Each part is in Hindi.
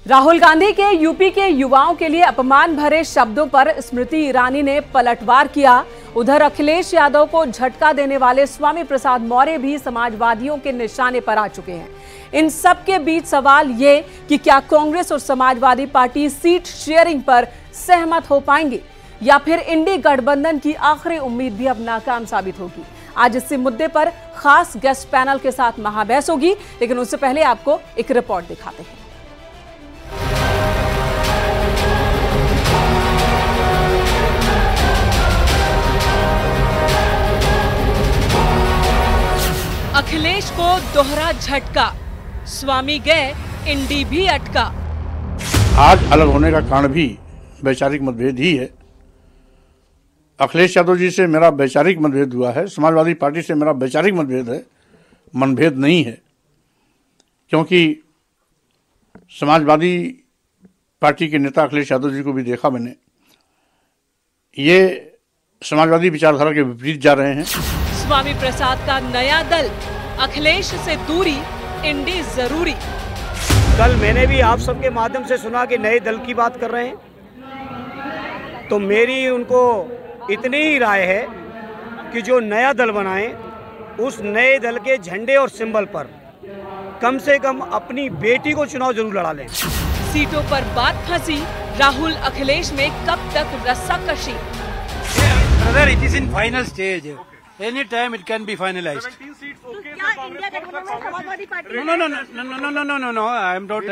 राहुल गांधी के यूपी के युवाओं के लिए अपमान भरे शब्दों पर स्मृति ईरानी ने पलटवार किया। उधर अखिलेश यादव को झटका देने वाले स्वामी प्रसाद मौर्य भी समाजवादियों के निशाने पर आ चुके हैं। इन सब के बीच सवाल ये कि क्या कांग्रेस और समाजवादी पार्टी सीट शेयरिंग पर सहमत हो पाएंगे या फिर इंडी गठबंधन की आखिरी उम्मीद भी अब नाकाम साबित होगी। आज इसी मुद्दे पर खास गेस्ट पैनल के साथ महाबहस होगी, लेकिन उससे पहले आपको एक रिपोर्ट दिखाते हैं। अखिलेश को दोहरा झटका, स्वामी गए इंडी भी अटका। आज अलग होने का कारण भी वैचारिक मतभेद ही है। अखिलेश यादव जी से मेरा वैचारिक मतभेद हुआ है, समाजवादी पार्टी से मेरा वैचारिक मतभेद है, मनभेद नहीं है। क्योंकि समाजवादी पार्टी के नेता अखिलेश यादव जी को भी देखा मैंने, ये समाजवादी विचारधारा के विपरीत जा रहे हैं। स्वामी प्रसाद का नया दल, अखिलेश से दूरी, इंडी जरूरी। कल मैंने भी आप सबके माध्यम से सुना कि नए दल की बात कर रहे हैं, तो मेरी उनको इतनी ही राय है कि जो नया दल बनाएं, उस नए दल के झंडे और सिंबल पर कम से कम अपनी बेटी को चुनाव जरूर लड़ा लें। सीटों पर बात फंसी, राहुल अखिलेश में कब तक रस्साकशी। Brother, it is in final stage. Any time it can be finalized. No. I am not.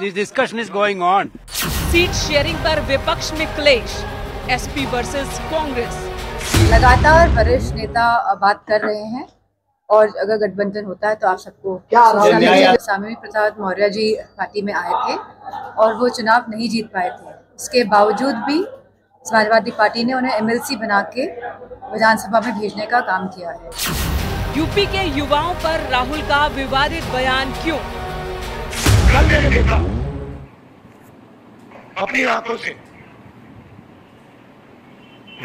This discussion is going on. Seat sharing पर विपक्ष में क्लेश, एसपी वर्सेस कांग्रेस। लगातार वरिष्ठ नेता बात कर रहे हैं और अगर गठबंधन होता है तो आप सबको स्वामी प्रसाद मौर्य जी पार्टी में आए थे और वो चुनाव नहीं जीत पाए थे। इसके बावजूद भी समाजवादी पार्टी ने उन्हें एमएलसी बना के विधानसभा में भेजने का काम किया है। यूपी के युवाओं पर राहुल का विवादित बयान क्यों? कल मैंने देखा अपनी आंखों से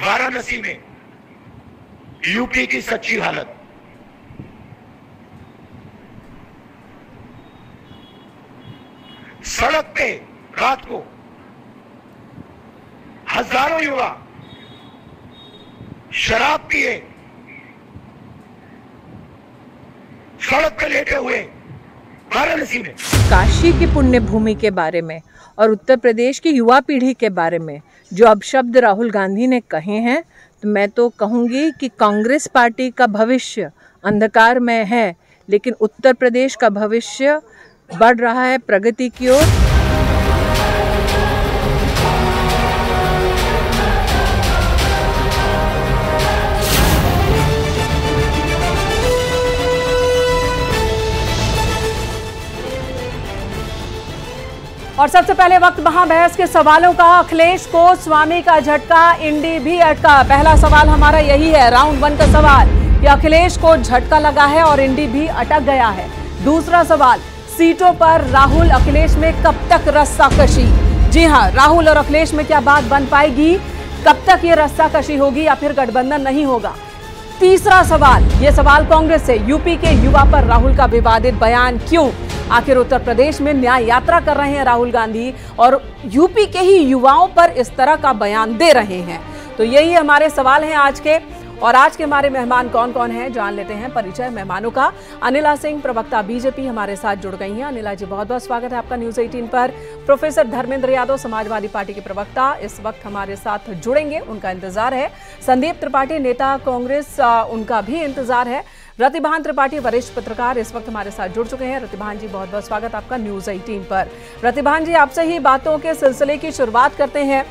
वाराणसी में यूपी की सच्ची हालत। सड़क पे रात को हजारों युवा शराब पिए सड़क पर लेटे हुए वाराणसी में। काशी की पुण्य भूमि के बारे में और उत्तर प्रदेश की युवा पीढ़ी के बारे में जो अब शब्द राहुल गांधी ने कहे हैं, तो मैं तो कहूँगी कि कांग्रेस पार्टी का भविष्य अंधकार में है, लेकिन उत्तर प्रदेश का भविष्य बढ़ रहा है प्रगति की ओर। और सबसे पहले वक्त महाबहस के सवालों का। अखिलेश को स्वामी का झटका, इंडी भी अटका। पहला सवाल हमारा यही है, राउंड 1 का सवाल, कि अखिलेश को झटका लगा है और इंडी भी अटक गया है। दूसरा सवाल, सीटों पर राहुल अखिलेश में कब तक रस्साकशी। जी हां, राहुल और अखिलेश में क्या बात बन पाएगी, कब तक ये रस्साकशी होगी या फिर गठबंधन नहीं होगा। तीसरा सवाल, ये सवाल कांग्रेस से, यूपी के युवा पर राहुल का विवादित बयान क्यों। आखिर उत्तर प्रदेश में न्याय यात्रा कर रहे हैं राहुल गांधी और यूपी के ही युवाओं पर इस तरह का बयान दे रहे हैं। तो यही हमारे सवाल हैं आज के। और आज के हमारे मेहमान कौन कौन हैं, जान लेते हैं परिचय मेहमानों का। अनिला सिंह, प्रवक्ता बीजेपी, हमारे साथ जुड़ गई हैं। अनिला जी, बहुत बहुत स्वागत है आपका न्यूज 18 पर। प्रोफेसर धर्मेंद्र यादव, समाजवादी पार्टी के प्रवक्ता, इस वक्त हमारे साथ जुड़ेंगे, उनका इंतजार है। संदीप त्रिपाठी, नेता कांग्रेस, उनका भी इंतजार है। रतिभान त्रिपाठी, वरिष्ठ पत्रकार, इस वक्त हमारे साथ जुड़ चुके हैं। रतिभान जी, बहुत बहुत स्वागत आपका न्यूज 18 पर। रतिभान जी, आपसे ही बातों के सिलसिले की शुरुआत करते हैं।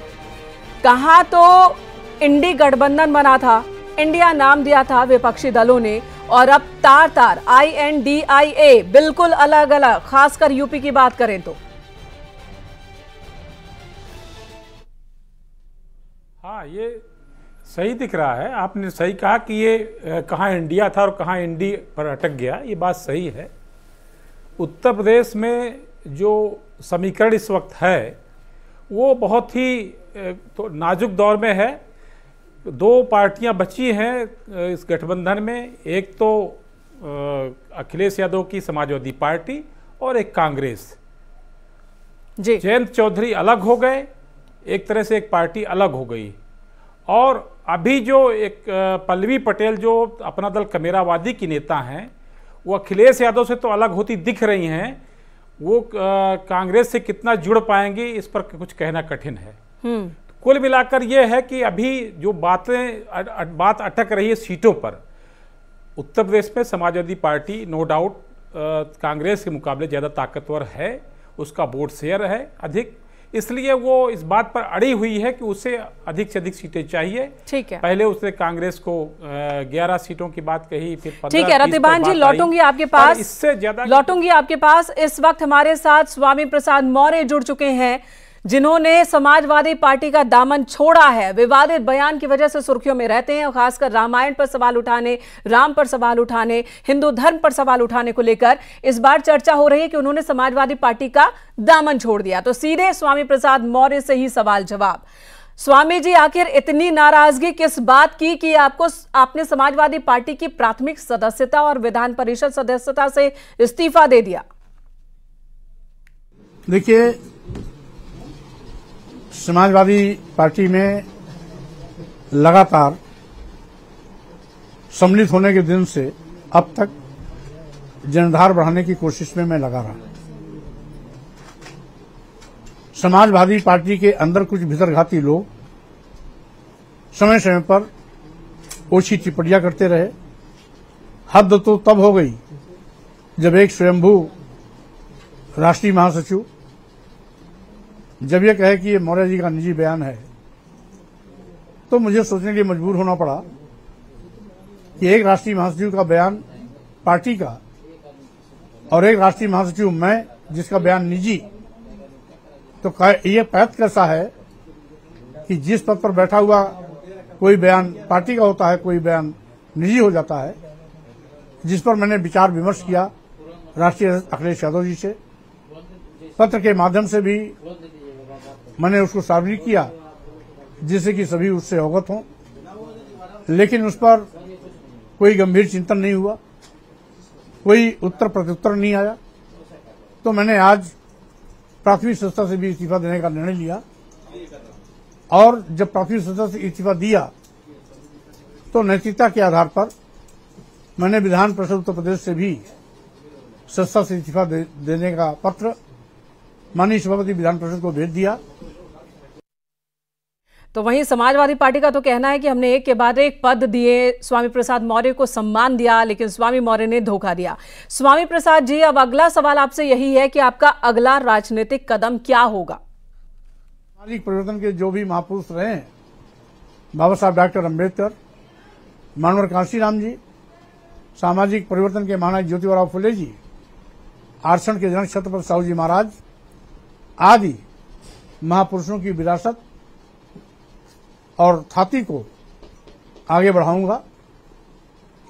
कहा तो इंडी गठबंधन बना था, इंडिया नाम दिया था विपक्षी दलों ने, और अब तार तार INDIA बिल्कुल अलग अलग, खासकर यूपी की बात करें तो। हाँ, ये सही दिख रहा है। आपने सही कहा कि ये कहाँ इंडिया था और कहाँ इंडी पर अटक गया, ये बात सही है। उत्तर प्रदेश में जो समीकरण इस वक्त है वो बहुत ही तो नाजुक दौर में है। दो पार्टियां बची हैं इस गठबंधन में, एक तो अखिलेश यादव की समाजवादी पार्टी और एक कांग्रेस। जयंत चौधरी अलग हो गए, एक तरह से एक पार्टी अलग हो गई। और अभी जो एक पल्लवी पटेल जो अपना दल कमेरावादी की नेता हैं, वो अखिलेश यादव से तो अलग होती दिख रही हैं, वो कांग्रेस से कितना जुड़ पाएंगी इस पर कुछ कहना कठिन है। कुल मिलाकर यह है कि अभी जो बात अटक रही है सीटों पर, उत्तर प्रदेश में Samajwadi Party no doubt Congress के मुकाबले ज़्यादा ताकतवर है, उसका वोट शेयर है अधिक, इसलिए वो इस बात पर अड़ी हुई है कि उसे अधिक से अधिक सीटें चाहिए। ठीक है, पहले उसने कांग्रेस को 11 सीटों की बात कही, फिर 15। ठीक है रतिबान जी, लौटूंगी आपके पास, इससे ज्यादा लौटूंगी आपके पास। इस वक्त हमारे साथ स्वामी प्रसाद मौर्य जुड़ चुके हैं, जिन्होंने समाजवादी पार्टी का दामन छोड़ा है। विवादित बयान की वजह से सुर्खियों में रहते हैं, और खासकर रामायण पर सवाल उठाने, राम पर सवाल उठाने, हिंदू धर्म पर सवाल उठाने को लेकर इस बार चर्चा हो रही है कि उन्होंने समाजवादी पार्टी का दामन छोड़ दिया। तो सीधे स्वामी प्रसाद मौर्य से ही सवाल जवाब। स्वामी जी, आखिर इतनी नाराजगी किस बात की कि आपने समाजवादी पार्टी की प्राथमिक सदस्यता और विधान परिषद सदस्यता से इस्तीफा दे दिया? देखिए, समाजवादी पार्टी में लगातार सम्मिलित होने के दिन से अब तक जनाधार बढ़ाने की कोशिश में मैं लगा रहा। समाजवादी पार्टी के अंदर कुछ भीतरघाती लोग समय समय पर ओछी टिप्पणियां करते रहे। हद तो तब हो गई जब एक स्वयंभू राष्ट्रीय महासचिव जब यह कहे कि ये मौर्य जी का निजी बयान है, तो मुझे सोचने के लिए मजबूर होना पड़ा कि एक राष्ट्रीय महासचिव का बयान पार्टी का और एक राष्ट्रीय महासचिव मैं जिसका बयान निजी, तो ये पैत कैसा है कि जिस पद पर बैठा हुआ कोई बयान पार्टी का होता है, कोई बयान निजी हो जाता है। जिस पर मैंने विचार विमर्श किया राष्ट्रीय अखिलेश यादव जी से, पत्र के माध्यम से भी मैंने उसको सार्वजनिक किया जिससे कि सभी उससे अवगत हों, लेकिन उस पर कोई गंभीर चिंतन नहीं हुआ, कोई उत्तर प्रत्युत्तर नहीं आया। तो मैंने आज प्राथमिक सदस्यता से भी इस्तीफा देने का निर्णय लिया, और जब प्राथमिक सदस्यता से इस्तीफा दिया तो नैतिकता के आधार पर मैंने विधान परिषद उत्तर प्रदेश से भी सदस्यता से इस्तीफा देने का पत्र माननीय सभापति विधान परिषद को भेज दिया। तो वहीं समाजवादी पार्टी का तो कहना है कि हमने एक के बाद एक पद दिए, स्वामी प्रसाद मौर्य को सम्मान दिया, लेकिन स्वामी मौर्य ने धोखा दिया। स्वामी प्रसाद जी, अब अगला सवाल आपसे यही है कि आपका अगला राजनीतिक कदम क्या होगा? सामाजिक परिवर्तन के जो भी महापुरुष रहे हैं, बाबा साहब डॉक्टर अम्बेडकर, मानवर कांशीराम जी, सामाजिक परिवर्तन के महानायक ज्योतिबा फुले जी, आरक्षण के जनक छत्रपति साहू जी महाराज आदि महापुरुषों की विरासत और ख्याति को आगे बढ़ाऊंगा।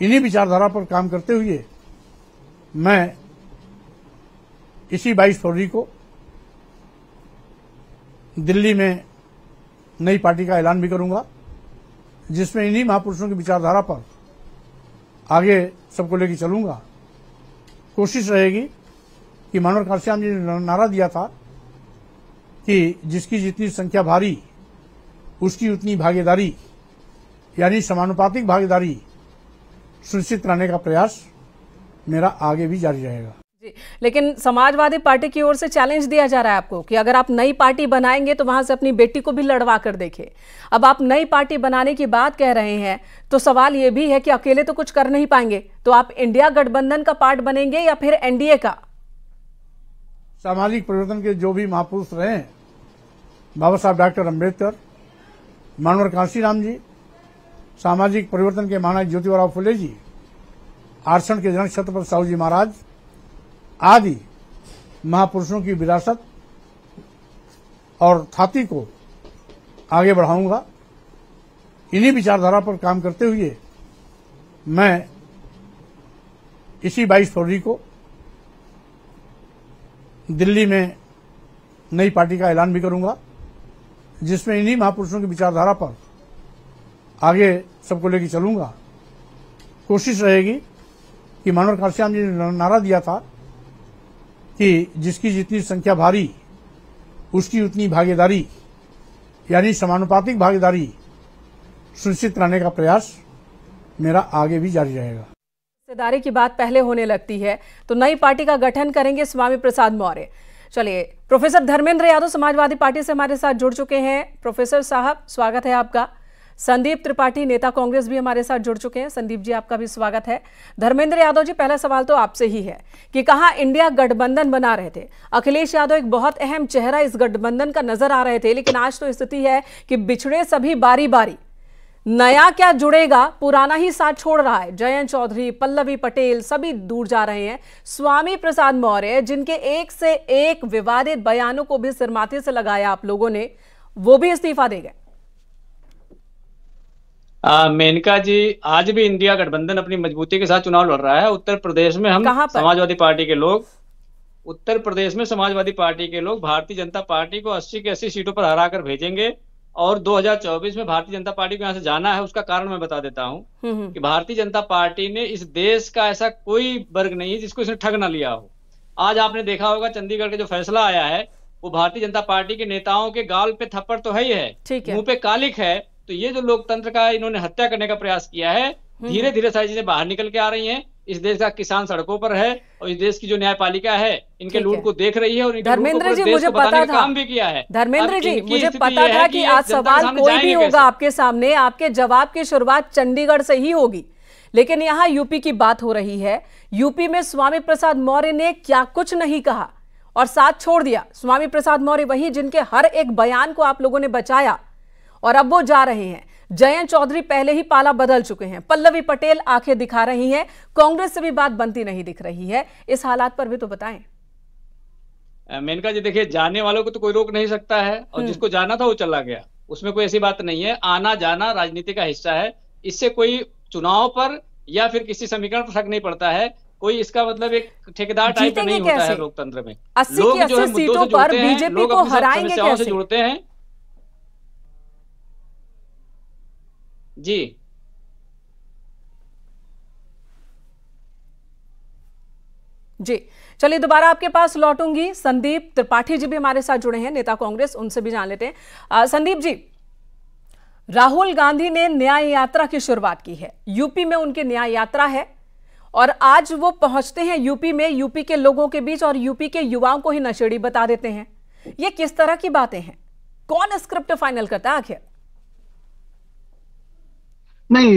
इन्हीं विचारधारा पर काम करते हुए मैं इसी 22 फरवरी को दिल्ली में नई पार्टी का ऐलान भी करूंगा, जिसमें इन्हीं महापुरुषों की विचारधारा पर आगे सबको लेकर चलूंगा। कोशिश रहेगी कि मानवर कांशीराम जी ने नारा दिया था कि जिसकी जितनी संख्या भारी उसकी उतनी भागीदारी, यानी समानुपातिक भागीदारी सुनिश्चित कराने का प्रयास मेरा आगे भी जारी रहेगा। जी, लेकिन समाजवादी पार्टी की ओर से चैलेंज दिया जा रहा है आपको कि अगर आप नई पार्टी बनाएंगे तो वहां से अपनी बेटी को भी लड़वा कर देखें। अब आप नई पार्टी बनाने की बात कह रहे हैं, तो सवाल यह भी है कि अकेले तो कुछ कर नहीं पाएंगे, तो आप इंडिया गठबंधन का पार्ट बनेंगे या फिर एनडीए का? सामाजिक परिवर्तन के जो भी महापुरुष रहे हैं, बाबा साहब डॉक्टर अम्बेडकर, मानवर कांशीराम जी, सामाजिक परिवर्तन के महानायक ज्योतिबा फुले जी, आरक्षण के जनक छत्रपति साहू जी महाराज आदि महापुरुषों की विरासत और ख्याति को आगे बढ़ाऊंगा। इन्हीं विचारधारा पर काम करते हुए मैं इसी 22 फरवरी को दिल्ली में नई पार्टी का ऐलान भी करूंगा, जिसमें इन्हीं महापुरुषों की विचारधारा पर आगे सबको लेकर चलूंगा। कोशिश रहेगी कि मानवर कांशीराम जी ने नारा दिया था कि जिसकी जितनी संख्या भारी उसकी उतनी भागीदारी यानी समानुपातिक भागीदारी सुनिश्चित कराने का प्रयास मेरा आगे भी जारी रहेगा। हिस्सेदारी की बात पहले होने लगती है तो नई पार्टी का गठन करेंगे स्वामी प्रसाद मौर्य। चलिए, प्रोफेसर धर्मेंद्र यादव समाजवादी पार्टी से हमारे साथ जुड़ चुके हैं। प्रोफेसर साहब, स्वागत है आपका। संदीप त्रिपाठी नेता कांग्रेस भी हमारे साथ जुड़ चुके हैं। संदीप जी, आपका भी स्वागत है। धर्मेंद्र यादव जी, पहला सवाल तो आपसे ही है कि कहां इंडिया गठबंधन बना रहे थे, अखिलेश यादव एक बहुत अहम चेहरा इस गठबंधन का नजर आ रहे थे, लेकिन आज तो स्थिति है कि बिछड़े सभी बारी बारी। नया क्या जुड़ेगा, पुराना ही साथ छोड़ रहा है। जयंत चौधरी, पल्लवी पटेल सभी दूर जा रहे हैं। स्वामी प्रसाद मौर्य, जिनके एक से एक विवादित बयानों को भी सिरमाथे से लगाया आप लोगों ने, वो भी इस्तीफा दे गए। मेनका जी, आज भी इंडिया गठबंधन अपनी मजबूती के साथ चुनाव लड़ रहा है। उत्तर प्रदेश में हम समाजवादी पार्टी के लोग भारतीय जनता पार्टी को 80 की 80 सीटों पर हरा कर भेजेंगे और 2024 में भारतीय जनता पार्टी को यहाँ से जाना है। उसका कारण मैं बता देता हूँ कि भारतीय जनता पार्टी ने इस देश का ऐसा कोई वर्ग नहीं है जिसको इसने ठग ना लिया हो। आज आपने देखा होगा चंडीगढ़ का जो फैसला आया है वो भारतीय जनता पार्टी के नेताओं के गाल पे थप्पड़ तो है ही है, मुंह पे कालिक है। तो ये जो लोकतंत्र का इन्होंने हत्या करने का प्रयास किया है, धीरे धीरे सारी चीजें बाहर निकल के आ रही हैं। इस देश का किसान सड़कों पर है और इस देश की जो न्यायपालिका है इनके लूट को देख रही है और धर्मेंद्र जी, मुझे पता था, काम भी किया है। धर्मेंद्र जी, मुझे पता था कि आज सवाल कोई भी होगा आपके सामने, आपके जवाब की शुरुआत चंडीगढ़ से ही होगी, लेकिन यहाँ यूपी की बात हो रही है। यूपी में स्वामी प्रसाद मौर्य ने क्या कुछ नहीं कहा और साथ छोड़ दिया। स्वामी प्रसाद मौर्य वही जिनके हर एक बयान को आप लोगों ने बचाया और अब वो जा रहे हैं। जयंत चौधरी पहले ही पाला बदल चुके हैं, पल्लवी पटेल आंखें दिखा रही हैं, कांग्रेस से भी बात बनती नहीं दिख रही है। इस हालात पर भी तो बताएं। मेनका जी, देखिए, जाने वालों को तो कोई रोक नहीं सकता है और जिसको जाना था वो चला गया, उसमें कोई ऐसी बात नहीं है। आना जाना राजनीति का हिस्सा है, इससे कोई चुनाव पर या फिर किसी समीकरण पर फर्क नहीं पड़ता है। कोई इसका मतलब एक ठेकेदार टाइप का नहीं होता है लोकतंत्र में। 80 की 80 सीटों पर बीजेपी को हराएंगे कैसे? जुड़ते हैं जी। जी, चलिए दोबारा आपके पास लौटूंगी। संदीप त्रिपाठी जी भी हमारे साथ जुड़े हैं, नेता कांग्रेस, उनसे भी जान लेते हैं। संदीप जी, राहुल गांधी ने न्याय यात्रा की शुरुआत की है, यूपी में उनकी न्याय यात्रा है और आज वो पहुंचते हैं यूपी में, यूपी के लोगों के बीच और यूपी के युवाओं को ही नशेड़ी बता देते हैं। ये किस तरह की बातें हैं? कौन स्क्रिप्ट फाइनल करता है आखिर? नहीं,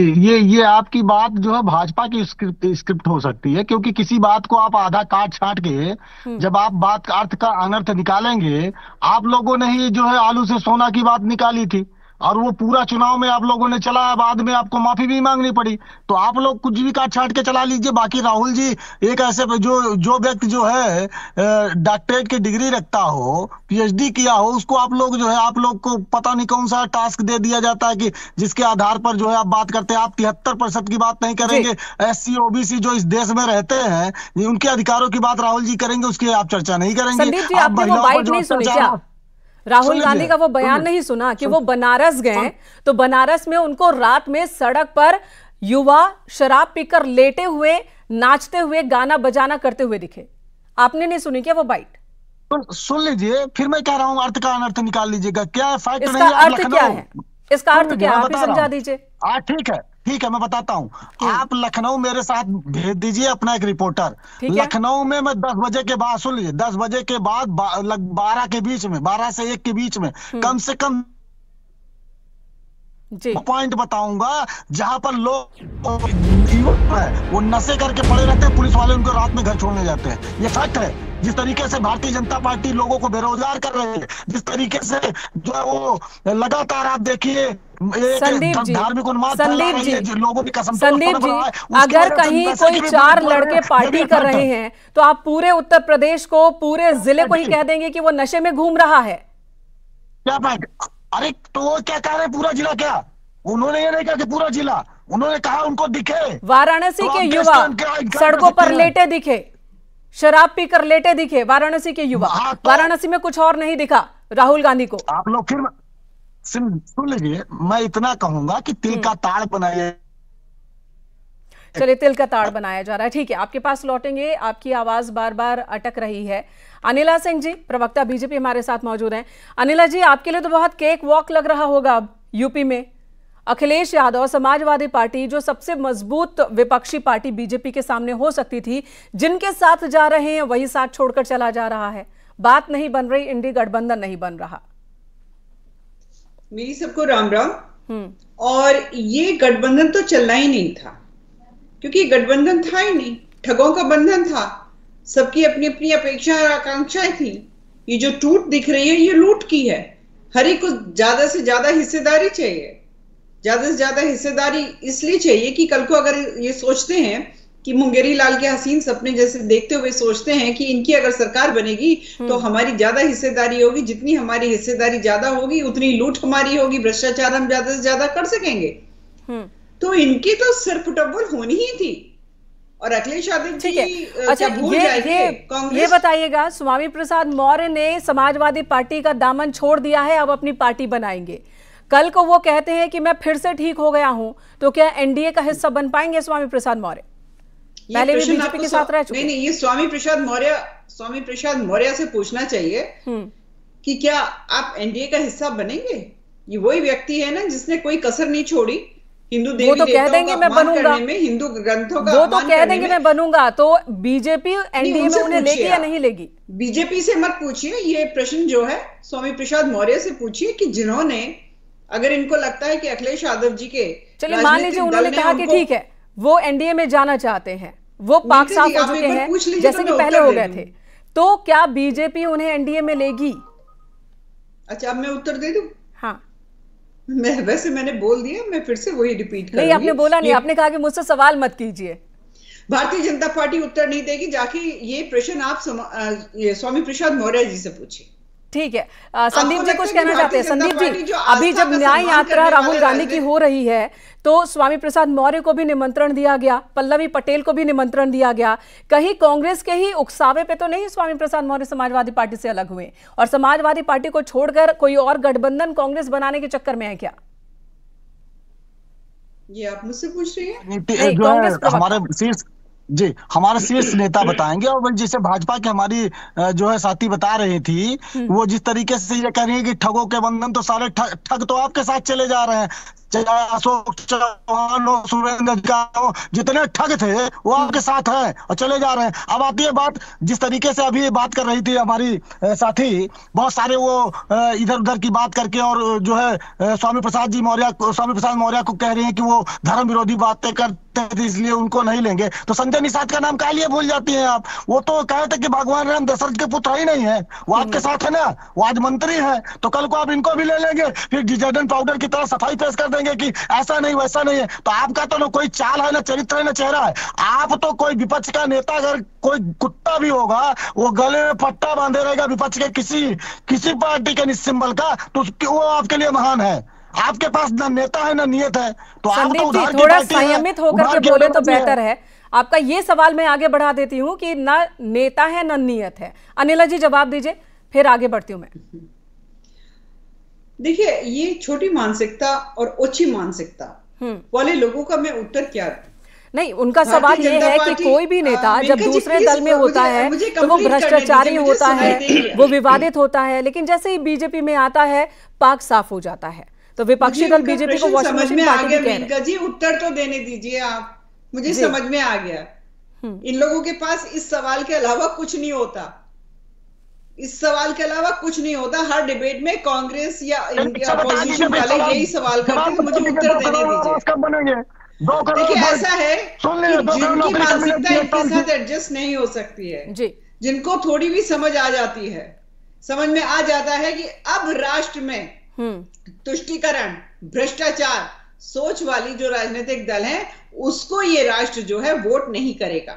ये आपकी बात जो है भाजपा की स्क्रिप्ट हो सकती है, क्योंकि किसी बात को आप आधा काट छाट के जब आप बात का अर्थ का अनर्थ निकालेंगे, आप लोगों ने ही जो है आलू से सोना की बात निकाली थी और वो पूरा चुनाव में आप लोगों ने चलाया, बाद में आपको माफी भी मांगनी पड़ी। तो आप लोग कुछ भी काट छाट के चला लीजिए। बाकी राहुल जी एक ऐसे जो व्यक्ति जो है डॉक्टरेट की डिग्री रखता हो, पीएचडी किया हो, उसको आप लोग जो है, आप लोग को पता नहीं कौन सा टास्क दे दिया जाता है कि जिसके आधार पर जो है आप बात करते हैं। आप 73% की बात नहीं करेंगे। SC OBC जो इस देश में रहते हैं उनके अधिकारों की बात राहुल जी करेंगे, उसकी आप चर्चा नहीं करेंगे। राहुल गांधी का वो बयान नहीं सुना कि वो बनारस गए, तो बनारस में उनको रात में सड़क पर युवा शराब पीकर लेटे हुए, नाचते हुए, गाना बजाना करते हुए दिखे। आपने नहीं सुनी क्या वो बाइट? सुन लीजिए, फिर मैं कह रहा हूं अर्थ का अनर्थ निकाल लीजिएगा। क्या फैक्ट इसका अर्थ क्या है? इसका अर्थ क्या है? आप ही समझा दीजिए। ठीक है, मैं बताता हूँ। आप लखनऊ मेरे साथ भेज दीजिए अपना एक रिपोर्टर। लखनऊ में मैं 10 बजे के बाद, सुन लीजिए, 10 बजे के बाद 12 के बीच में, 12 से 1 के बीच में कम से कम पॉइंट बताऊंगा जहां पर लोग वो नशे करके पड़े रहते हैं, पुलिस वाले उनको रात में घर छोड़ने जाते हैं। ये फैक्ट है। जिस तरीके से भारतीय जनता पार्टी लोगों को बेरोजगार कर रही है, जिस तरीके से जो है वो लगातार आप देखिए धार्मिक उन्माद लोगों की कसम। संदीप जी, अगर कहीं कोई 4 लड़के पार्टी कर रहे हैं तो आप पूरे उत्तर प्रदेश को, पूरे जिले को ही कह देंगे कि वो नशे में घूम रहा है। क्या बात? अरे तो वो क्या कह रहे हैं, पूरा जिला? क्या उन्होंने ये नहीं कहा कि पूरा जिला, उन्होंने कहा उनको दिखे वाराणसी के युवा सड़कों पर लेटे दिखे, शराब पीकर लेटे दिखे वाराणसी के युवा। वाराणसी में कुछ और नहीं दिखा राहुल गांधी को। आप लोग फिर सुन लीजिए, मैं इतना कहूंगा कि तिल का ताड़ बनाइए। चलिए, तिल का ताड़ बनाया जा रहा है। ठीक है, आपके पास लौटेंगे, आपकी आवाज बार बार अटक रही है। अनिला सिंह जी, प्रवक्ता बीजेपी, हमारे साथ मौजूद हैं। अनिला जी, आपके लिए तो बहुत केक वॉक लग रहा होगा अब यूपी में। अखिलेश यादव, समाजवादी पार्टी, जो सबसे मजबूत विपक्षी पार्टी बीजेपी के सामने हो सकती थी, जिनके साथ जा रहे हैं वही साथ छोड़कर चला जा रहा है। बात नहीं बन रही, इंडी गठबंधन नहीं बन रहा। मेरी सबको राम राम। और ये गठबंधन तो चलना ही नहीं था, क्योंकि गठबंधन था ही नहीं, ठगों का बंधन था। सबकी अपनी अपनी अपेक्षा और आकांक्षाएं थी। ये जो टूट दिख रही है, ये लूट की है। हर एक को ज्यादा से ज्यादा हिस्सेदारी चाहिए। ज्यादा से ज्यादा हिस्सेदारी इसलिए चाहिए कि कल को अगर ये सोचते हैं कि मुंगेरी लाल के हसीन सपने जैसे देखते हुए सोचते हैं कि इनकी अगर सरकार बनेगी तो हमारी ज्यादा हिस्सेदारी होगी, जितनी हमारी हिस्सेदारी ज्यादा होगी उतनी लूट हमारी होगी, भ्रष्टाचार हम ज्यादा से ज्यादा कर सकेंगे। तो इनकी तो सिर फुटबॉल होनी ही थी। और अखिलेश यादव जी अच्छा, ये बताइएगा, स्वामी प्रसाद मौर्य ने समाजवादी पार्टी का दामन छोड़ दिया है, अब अपनी पार्टी बनाएंगे। कल को वो कहते हैं कि मैं फिर से ठीक हो गया हूं, तो क्या एनडीए का हिस्सा बन पाएंगे स्वामी प्रसाद मौर्य? पहले भी बीजेपी के साथ रह चुके। नहीं, ये स्वामी प्रसाद मौर्य से पूछना चाहिए कि क्या आप एनडीए का हिस्सा बनेंगे? ये वही व्यक्ति है ना जिसने कोई कसर नहीं छोड़ी हिंदू देवी देवताओं का अपमान करने में, हिंदू ग्रंथों का अपमान करने में। मैं बनूंगा, तो बीजेपी एनडीए में उन्हें लेगी या नहीं लेगी? बीजेपी से मत पूछिए, ये प्रश्न जो है स्वामी प्रसाद मौर्य से पूछिए कि जिन्होंने, अगर इनको लगता है कि अखिलेश यादव जी के, चलिए मान लीजिए उन्होंने कहा कि ठीक है वो एनडीए में जाना चाहते हैं, वो पाक साफ हो चुके हैं जैसे कि पहले हो गए थे, तो क्या बीजेपी उन्हें एनडीए में लेगी? अच्छा, अब मैं उत्तर दे दूं? हाँ, मैंने बोल दिया, मैं फिर से वही रिपीट करूंगी। नहीं, आपने बोला नहीं, आपने कहा कि मुझसे सवाल मत कीजिए। भारतीय जनता पार्टी उत्तर नहीं देगी, जाके ये प्रश्न आप स्वामी प्रसाद मौर्य जी से पूछिए। ठीक है, संदीप जी कुछ कहना चाहते हैं? संदीप जी, अभी जब न्याय यात्रा राहुल गांधी की हो रही है तो स्वामी प्रसाद मौर्य को भी निमंत्रण दिया गया, पल्लवी पटेल को भी निमंत्रण दिया गया। कहीं कांग्रेस के ही उकसावे पे तो नहीं स्वामी प्रसाद मौर्य समाजवादी पार्टी से अलग हुए और समाजवादी पार्टी को छोड़कर कोई और गठबंधन कांग्रेस बनाने के चक्कर में है क्या? ये आप मुझसे पूछ रही हैं? कांग्रेस हमारे हमारे शीर्ष नेता बताएंगे। और जैसे भाजपा की हमारी जो है साथी बता रही थी, वो जिस तरीके से ये कह रही है कि ठगों के बंधन, तो सारे ठग तो आपके साथ चले जा रहे हैं, चाहे अशोक चौहान हो, सुरेंद्र हो, जितने ठग थे वो आपके साथ हैं और चले जा रहे हैं। अब आती है बात, जिस तरीके से अभी बात कर रही थी हमारी साथी, बहुत सारे वो इधर उधर की बात करके और जो है स्वामी प्रसाद मौर्य को कह रहे हैं कि वो धर्म विरोधी बातें करते थे इसलिए उनको नहीं लेंगे। तो संजय निषाद का नाम काहे लिए भूल जाती हैं आप? वो तो कहे थे कि भगवान राम दशरथ के पुत्र ही नहीं है, वो आपके साथ है ना, वो आज मंत्री है, तो कल को आप इनको भी ले लेंगे, फिर डिटर्जेंट पाउडर की तरह सफाई पेश कर देंगे कि ऐसा नहीं वैसा नहीं है। तो आपका तो ना कोई चाल है, ना चरित्र है, ना चेहरा है। आप तो कोई विपक्ष का नेता अगर कोई कुत्ता भी होगा, वो गले में पट्टा बांधे रहेगा विपक्ष के किसी पार्टी के सिंबल का, तो वो आपके लिए महान है। आपके पास ना नेता है ना नियत है। तो आप तो उधार की थोड़ा संयमित होकर के बोले तो बेहतर है। आपका ये सवाल मैं आगे बढ़ा देती हूँ कि ना नेता है ना नियत है। अनिला जी जवाब दीजिए, फिर आगे बढ़ती हूँ मैं। देखिए, ये छोटी मानसिकता और ऊंची मानसिकता वाले लोगों का मैं उत्तर क्या दूं? नहीं, उनका सवाल ये है कि कोई भी नेता जब दूसरे दल में होता है तो वो भ्रष्टाचारी होता है, वो विवादित होता है, लेकिन जैसे ही बीजेपी में आता है पाक साफ हो जाता है। तो विपक्षी दल बीजेपी को वॉशिंग मशीन पार्टी भी कह रहे हैं। जी उत्तर तो देने दीजिए आप, मुझे समझ में आ गया। इन लोगों के पास इस सवाल के अलावा कुछ नहीं होता, इस सवाल के अलावा कुछ नहीं होता। हर डिबेट में कांग्रेस या इंडिया अपोजिशन वाले यही सवाल करते हैं, मुझे उत्तर देने दीजिए। देखिए, ऐसा है जिनकी मानसिकता इनके साथ एडजस्ट नहीं हो सकती है, जिनको थोड़ी भी समझ आ जाती है, समझ में आ जाता है कि अब राष्ट्र में तुष्टीकरण, भ्रष्टाचार सोच वाली जो राजनीतिक दल है उसको ये राष्ट्र जो है वोट नहीं करेगा।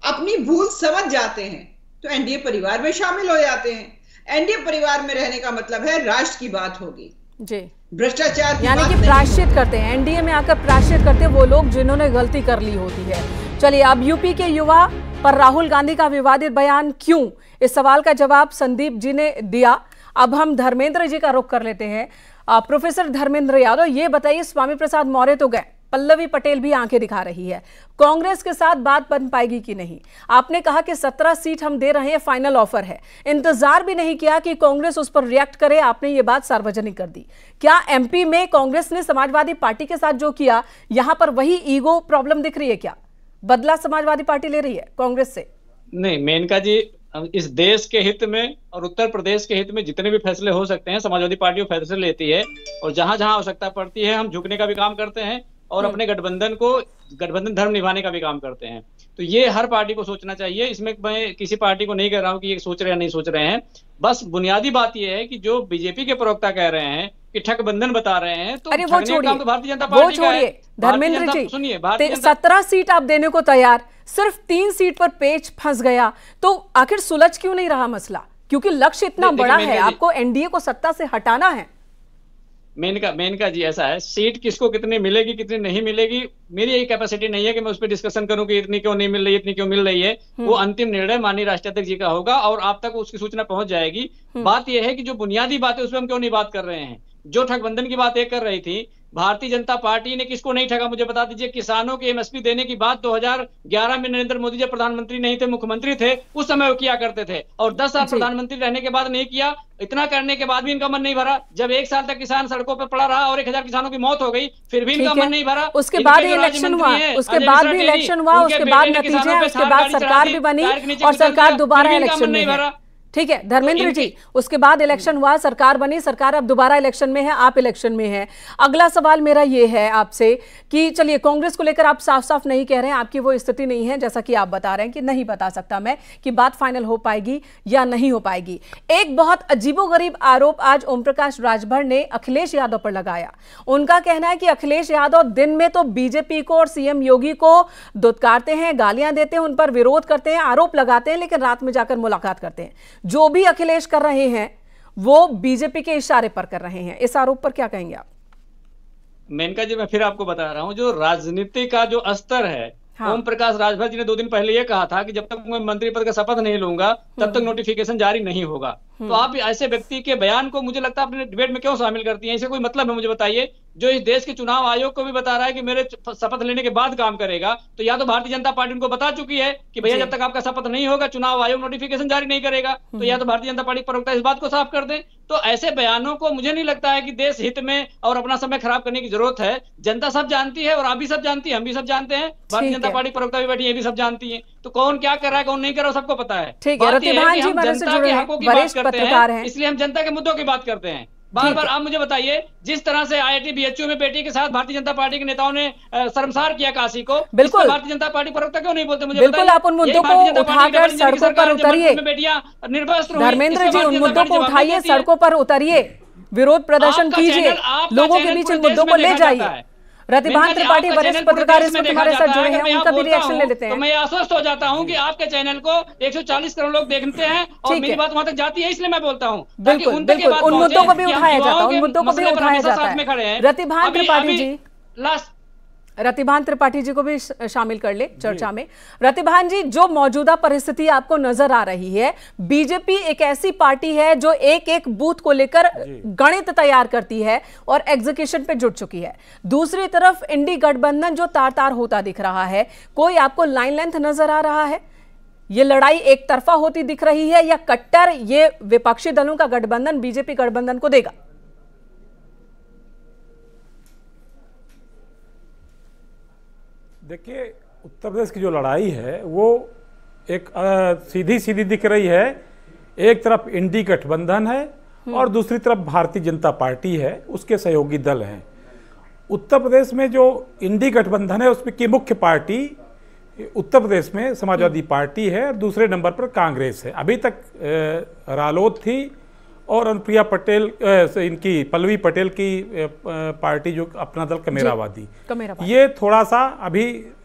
अपनी भूल समझ जाते हैं तो एनडीए परिवार में शामिल हो जाते हैं। एनडीए परिवार में रहने का मतलब है राष्ट्र की बात होगी जी, भ्रष्टाचार यानी कि प्रायश्चित करते हैं। एनडीए में आकर प्रायश्चित करते हैं वो लोग जिन्होंने गलती कर ली होती है। चलिए, अब यूपी के युवा पर राहुल गांधी का विवादित बयान क्यों, इस सवाल का जवाब संदीप जी ने दिया। अब हम धर्मेंद्र जी का रुख कर लेते हैं। प्रोफेसर धर्मेंद्र यादव, ये बताइए, स्वामी प्रसाद मौर्य तो गए, पल्लवी पटेल भी आंखें दिखा रही है। कांग्रेस के साथ बात बन पाएगी कि नहीं? आपने कहा कि 17 सीट हम दे रहे हैं, फाइनल ऑफर है। इंतजार भी नहीं किया कि कांग्रेस उस पर रिएक्ट करे, आपने ये बात सार्वजनिक कर दी। क्या एमपी में कांग्रेस ने समाजवादी पार्टी के साथ जो किया, यहां पर वही ईगो प्रॉब्लम दिख रही है? क्या बदला समाजवादी पार्टी ले रही है कांग्रेस से? नहीं मेनका जी, इस देश के हित में और उत्तर प्रदेश के हित में जितने भी फैसले हो सकते हैं समाजवादी पार्टी वो फैसले लेती है, और जहां जहां आवश्यकता पड़ती है हम झुकने का भी काम करते हैं और अपने गठबंधन धर्म निभाने का भी काम करते हैं। तो ये हर पार्टी को सोचना चाहिए। इसमें मैं किसी पार्टी को नहीं कह रहा हूं कि ये सोच रहे हैं या नहीं सोच रहे हैं। बस बुनियादी बात ये है कि जो बीजेपी के प्रवक्ता कह रहे हैं कि ठगबंधन बता रहे हैं, तो अरे वो छोड़िए, तो भारतीय जनता पार्टी का है। धर्मेंद्र जी सुनिए, 17 सीट आप देने को तैयार, सिर्फ 3 सीट पर पेच फंस गया, तो आखिर सुलझ क्यों नहीं रहा मसला? क्योंकि लक्ष्य इतना बड़ा है, आपको एनडीए को सत्ता से हटाना है। मेनका जी ऐसा है, सीट किसको कितनी मिलेगी कितनी नहीं मिलेगी, मेरी यही कैपेसिटी नहीं है कि मैं उस पर डिस्कशन करूं कि इतनी क्यों नहीं मिल रही, इतनी क्यों मिल रही है। वो अंतिम निर्णय माननीय राष्ट्रीय अध्यक्ष जी का होगा और आप तक उसकी सूचना पहुंच जाएगी। बात यह है कि जो बुनियादी बात है उस पर हम क्यों नहीं बात कर रहे हैं। जो ठगबंधन की बात एक कर रही थी, भारतीय जनता पार्टी ने किसको नहीं ठगा मुझे बता दीजिए। किसानों के एमएसपी देने की बात 2011 में नरेंद्र मोदी जब प्रधानमंत्री नहीं थे, मुख्यमंत्री थे, उस समय वो किया करते थे, और 10 साल प्रधानमंत्री रहने के बाद नहीं किया। इतना करने के बाद भी इनका मन नहीं भरा। जब 1 साल तक किसान सड़कों पर पड़ा रहा और 1000 किसानों की मौत हो गई, फिर भी इनका मन नहीं भरा। उसके बाद इलेक्शन हुआ, उसके बाद भी इलेक्शन हुआ, उसके बाद नतीजे, उसके बाद सरकार भी बनी और सरकार दोबारा इलेक्शन में है। ठीक है धर्मेंद्र जी, उसके बाद इलेक्शन हुआ, सरकार बनी, सरकार अब दोबारा इलेक्शन में है, आप इलेक्शन में हैं। अगला सवाल मेरा ये है आपसे कि चलिए कांग्रेस को लेकर आप साफ साफ नहीं कह रहे हैं, आपकी वो स्थिति नहीं है, जैसा कि आप बता रहे हैं कि नहीं बता सकता मैं कि बात फाइनल हो पाएगी या नहीं हो पाएगी। एक बहुत अजीबोगरीब आरोप आज ओम प्रकाश राजभर ने अखिलेश यादव पर लगाया। उनका कहना है कि अखिलेश यादव दिन में तो बीजेपी को और सीएम योगी को दुत्कारते हैं, गालियां देते हैं, उन पर विरोध करते हैं, आरोप लगाते हैं, लेकिन रात में जाकर मुलाकात करते हैं। जो भी अखिलेश कर रहे हैं वो बीजेपी के इशारे पर कर रहे हैं। इस आरोप पर क्या कहेंगे आप? मेनका जी, मैं फिर आपको बता रहा हूं, जो राजनीति का जो स्तर है, हाँ। ओम प्रकाश राजभर जी ने 2 दिन पहले ये कहा था कि जब तक मैं मंत्री पद का शपथ नहीं लूंगा तब तक नोटिफिकेशन जारी नहीं होगा। तो आप ऐसे व्यक्ति के बयान को मुझे लगता है अपने डिबेट में क्यों शामिल करती हैं? इसे कोई मतलब है मुझे बताइए। जो इस देश के चुनाव आयोग को भी बता रहा है कि मेरे शपथ लेने के बाद काम करेगा, तो या तो भारतीय जनता पार्टी उनको बता चुकी है कि भैया जब तक आपका शपथ नहीं होगा चुनाव आयोग नोटिफिकेशन जारी नहीं करेगा, तो या तो भारतीय जनता पार्टी प्रवक्ता इस बात को साफ कर दें। तो ऐसे बयानों को मुझे नहीं लगता है कि देश हित में और अपना समय खराब करने की जरूरत है। जनता सब जानती है और आप भी सब जानती है, हम भी सब जानते हैं, भारतीय जनता पार्टी प्रवक्ता भी बैठी है, ये भी सब जानती है। तो कौन क्या कर रहा है कौन नहीं कर रहा सबको पता है। ठीक है, रतिभान जी हमारे से जुड़े हैं, वरिष्ठ पत्रकार हैं, इसलिए हम जनता के मुद्दों की बात करते हैं बार बार। आप मुझे बताइए, जिस तरह से आईआईटी बीएचयू में बेटी के साथ भारतीय जनता पार्टी के नेताओं ने शर्मसार किया काशी को, बिल्कुल भारतीय जनता पार्टी प्रवक्ता क्यों नहीं बोलते? मुझे बिल्कुल आप उन मुद्दों को उठाकर सड़कों पर उतरिए। धर्मेंद्र जी उन मुद्दों को उठाइए, सड़कों पर उतरिए, विरोध प्रदर्शन कीजिए, लोगों के बीच इन मुद्दों को ले जाइए। रतिभान त्रिपाठी वरिष्ठ पत्रकार इसमें तुम्हारे साथ जुड़े हैं, उनका भी रिएक्शन ले लेते हैं। तो मैं आश्वस्त हो जाता हूं कि आपके चैनल को 140 करोड़ लोग देखते हैं और मेरी बात वहां तक जाती है, इसलिए मैं बोलता हूं। बिल्कुल बिल्कुल, उन मुद्दों को भी उठाया जाता है, उन मुद्दों को भी उठाया जाता है। रतिभान त्रिपाठी जी, रतिभान त्रिपाठी जी को भी शामिल कर ले चर्चा में। रतिभान जी, जो मौजूदा परिस्थिति आपको नजर आ रही है, बीजेपी एक ऐसी पार्टी है जो एक एक बूथ को लेकर गणित तैयार करती है और एग्जीक्यूशन पे जुट चुकी है। दूसरी तरफ इंडी गठबंधन जो तार तार होता दिख रहा है, कोई आपको लाइन लेंथ नजर आ रहा है? ये लड़ाई एक तरफा होती दिख रही है या कट्टर ये विपक्षी दलों का गठबंधन बीजेपी गठबंधन को देगा? देखिए, उत्तर प्रदेश की जो लड़ाई है वो एक सीधी सीधी दिख रही है। एक तरफ इंडी गठबंधन है और दूसरी तरफ भारतीय जनता पार्टी है, उसके सहयोगी दल हैं। उत्तर प्रदेश में जो इंडी गठबंधन है उसमें की मुख्य पार्टी उत्तर प्रदेश में समाजवादी पार्टी है और दूसरे नंबर पर कांग्रेस है। अभी तक रालोद थी और अनुप्रिया पटेल, इनकी पल्लवी पटेल की पार्टी जो अपना दल कमेरावादी, ये थोड़ा सा अभी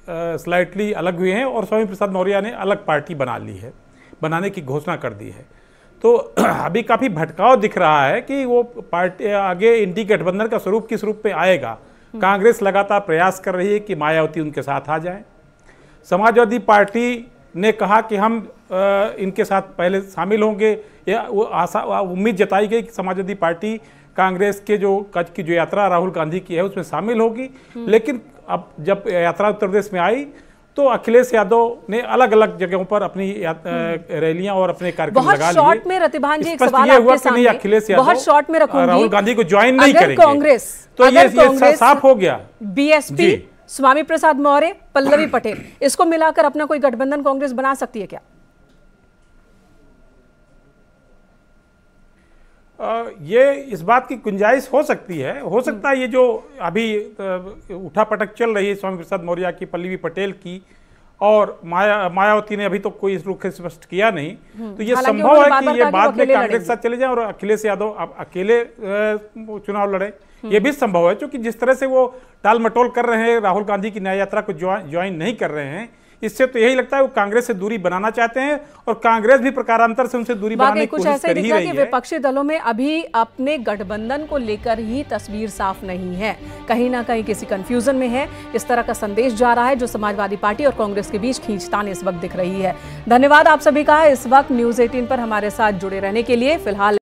स्लाइटली अलग हुए हैं और स्वामी प्रसाद मौर्य ने अलग पार्टी बना ली है, बनाने की घोषणा कर दी है। तो अभी काफ़ी भटकाव दिख रहा है कि वो पार्टी आगे इंडी गठबंधन का स्वरूप किस रूप में आएगा। कांग्रेस लगातार प्रयास कर रही है कि मायावती उनके साथ आ जाए। समाजवादी पार्टी ने कहा कि हम इनके साथ पहले शामिल होंगे, या वो आशा उम्मीद जताई गई कि समाजवादी पार्टी कांग्रेस के जो कच्छ की जो यात्रा राहुल गांधी की है उसमें शामिल होगी। लेकिन अब जब यात्रा उत्तर प्रदेश में आई तो अखिलेश यादव ने अलग अलग जगहों पर अपनी रैलियां और अपने कार्यक्रम लगा लिए। बहुत शॉर्ट में रतिभान जी एक सवाल आपके सामने, अखिलेश यादव बहुत शॉर्ट में रखूंगी, राहुल गांधी को ज्वाइन नहीं करेंगे कांग्रेस, तो ये साफ हो गया। बीएसपी, स्वामी प्रसाद मौर्य, पल्लवी पटेल, इसको मिलाकर अपना कोई गठबंधन कांग्रेस बना सकती है क्या? ये इस बात की गुंजाइश हो सकती है, हो सकता है ये जो अभी उठापटक चल रही है स्वामी प्रसाद मौर्य की, पल्लवी पटेल की और मायावती ने अभी तो कोई रुख स्पष्ट किया नहीं, तो ये संभव है कि ये बाद में कांग्रेस के साथ चले जाएं और अखिलेश यादव अब अकेले चुनाव लड़े। ये भी संभव है, क्योंकि जिस तरह से वो टाल मटोल कर रहे हैं, राहुल गांधी की न्याय यात्रा को ज्वाइन नहीं कर रहे हैं, इससे तो यही लगता है वो कांग्रेस से दूरी बनाना चाहते हैं और कांग्रेस भी प्रकारांतर से उनसे दूरी बनाने की कोशिश कर ही रही है। विपक्षी दलों में अभी अपने गठबंधन को लेकर ही तस्वीर साफ नहीं है, कहीं ना कहीं किसी कंफ्यूजन में है, इस तरह का संदेश जा रहा है जो समाजवादी पार्टी और कांग्रेस के बीच खींचतान इस वक्त दिख रही है। धन्यवाद आप सभी का इस वक्त न्यूज़ 18 पर हमारे साथ जुड़े रहने के लिए। फिलहाल